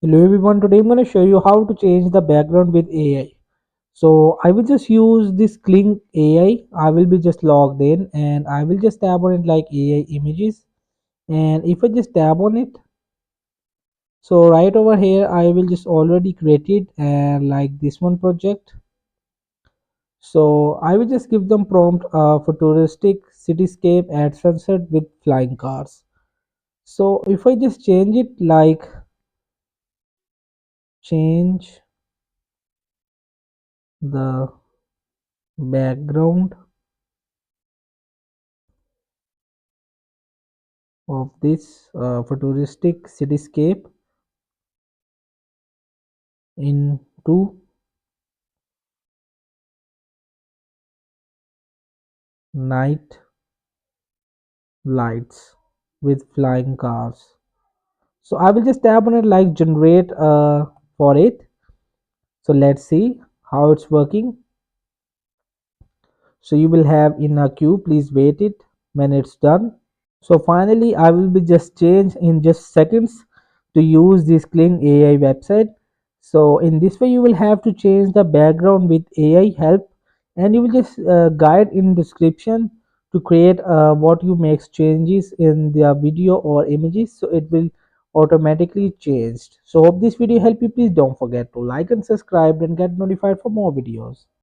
Hello everyone, today I'm going to show you how to change the background with AI. So I will just use this Kling AI. I will be just logged in and I will just tap on it like AI images. And if I just tap on it, so right over here I will just already create it and like this one project. So I will just give them prompt futuristic cityscape at sunset with flying cars. So if I just change it like change the background of this futuristic cityscape into night lights with flying cars. So I will just tap on it like generate for it. So let's see how it's working. So you will have in a queue, please wait it when it's done. So finally, I will be just change in just seconds to use this Kling AI website. So in this way, you will have to change the background with AI help, and you will just guide in description to create what you makes changes in the video or images. So it will automatically changed. So hope this video help you. Please don't forget to like and subscribe and get notified for more videos.